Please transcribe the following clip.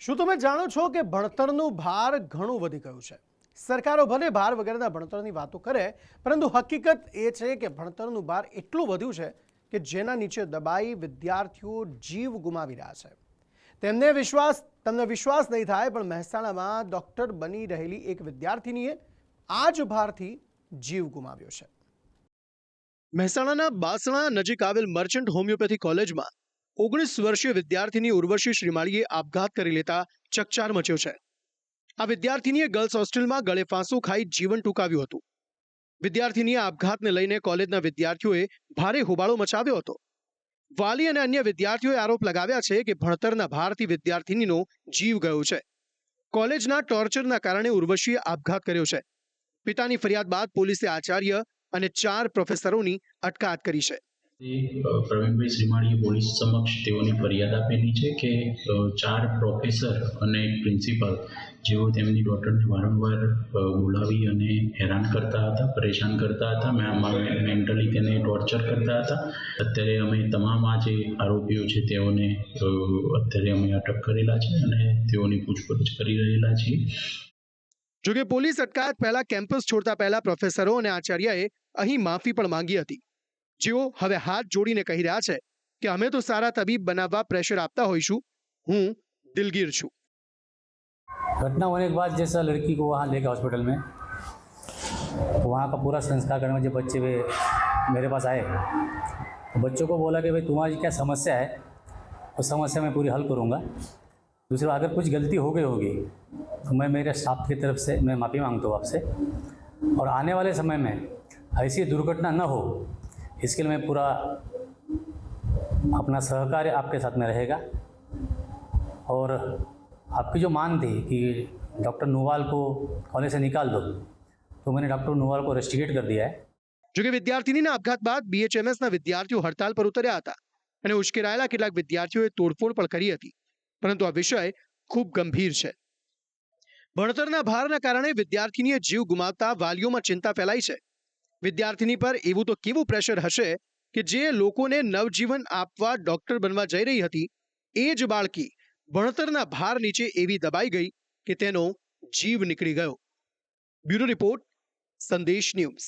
શું તમે જાણો છો કે ભણતરનું ભાર ઘણું વધી ગયું છે? સરકારો ભલે ભાર વગરના ભણતરની વાતો કરે, પરંતુ હકીકત એ છે કે ભણતરનું ભાર એટલું વધ્યું છે કે જેના નીચે દબાઈ વિદ્યાર્થીઓ જીવ ગુમાવી રહ્યા છે. તમને વિશ્વાસ નહીં થાય, પણ મહેસાણામાં ડોક્ટર બની રહેલી એક વિદ્યાર્થીનીએ આ જ ભારથી જીવ ગુમાવ્યો છે. મહેસાણાના બાસણા નજીક આવેલ મર્ચન્ટ હોમિયોપેથી કોલેજમાં 19 વર્ષીય વિદ્યાર્થીની ઉર્વશી શ્રીમાળીએ આપઘાત કરી લેતા ચકચાર મચ્યો છે. આ વિદ્યાર્થીનીએ ગર્લ્સ હોસ્ટેલમાં ગળે ફાંસો ખાઈ જીવન ટૂંકાવ્યું હતું. વિદ્યાર્થીનીએ આપઘાતને લઈને કોલેજના વિદ્યાર્થીઓએ ભારે હોબાળો મચાવ્યો હતો. વાલી અને અન્ય વિદ્યાર્થીઓએ આરોપ લગાવ્યા છે કે ભણતરના ભારથી વિદ્યાર્થીનીનો જીવ ગયો છે. કોલેજના ટોર્ચરના કારણે ઉર્વશીએ આપઘાત કર્યો છે. પિતાની ફરિયાદ બાદ પોલીસે આચાર્ય અને 4 પ્રોફેસરોની અટકાયત કરી છે. પ્રવીણભાઈ શ્રીમાળીએ પોલીસ સમક્ષ તેઓની ફરિયાદ આપેલી છે કે 4 પ્રોફેસર અને એક પ્રિન્સિપાલ જેઓ તેમની ડોટરને વારંવાર બોલાવી અને હેરાન કરતા હતા, પરેશાન કરતા હતા, મેન્ટલી તેને ટોર્ચર કરતા હતા. અત્યારે અમે તમામ આ જે આરોપીઓ છે તેઓને અત્યારે અમે અટક કરેલા છે અને તેઓની પૂછપરછ કરી રહેલા છીએ. જોકે પોલીસ અટકાયત પહેલા કેમ્પસ છોડતા પહેલા પ્રોફેસરો અને આચાર્યએ અહીં માફી પણ માંગી હતી, જેઓ હવે હાથ જોડીને કહી રહ્યા છે કે અમે તો સારા તબીબ બનાવવા પ્રેશર આપતા હોઈશું. હું દિલગીર છું. घटना होने के बाद जैसा लड़की को वहाँ लेके हॉस्पिटल में, तो वहाँ का पूरा संस्कार करने में जब बच्चे वे मेरे पास आए तो बच्चों को बोला कि भाई तुम्हारी क्या समस्या है, उस समस्या मैं पूरी हल करूँगा. दूसरा, अगर कुछ गलती हो गई होगी तो मैं मेरे स्टाफ की तरफ से मैं माफ़ी मांगता हूँ आपसे, और आने वाले समय में ऐसी दुर्घटना न हो इसके लिए मैं पूरा अपना सहकार्य आपके साथ में रहेगा. और आपकी जो मांग थी कि डॉक्टर नूवाल को कॉलेज से निकाल दो, तो मैंने डॉक्टर नूवाल को रेस्टिकेट कर दिया है. જોકે વિદ્યાર્થીનીના આપઘાત બાદ BHMSના વિદ્યાર્થીઓ હડતાલ પર ઉતર્યા હતા અને ઉશ્કેરાયેલા કેટલાક વિદ્યાર્થીઓએ તોડફોડ પણ કરી હતી, પરંતુ આ વિષય ખૂબ ગંભીર છે. ભણતરના ભારના કારણે વિદ્યાર્થીનીએ જીવ ગુમાવતા વાલીઓમાં ચિંતા ફેલાઈ છે. વિદ્યાર્થીની પર એવું તો કેવું પ્રેશર હશે કે જે લોકોને નવજીવન આપવા ડોક્ટર બનવા જઈ રહી હતી, એ જ બાળકી ભણતરના ભાર નીચે એવી દબાઈ ગઈ કે તેનો જીવ નીકળી ગયો. બ્યુરો રિપોર્ટ, સંદેશ ન્યૂઝ.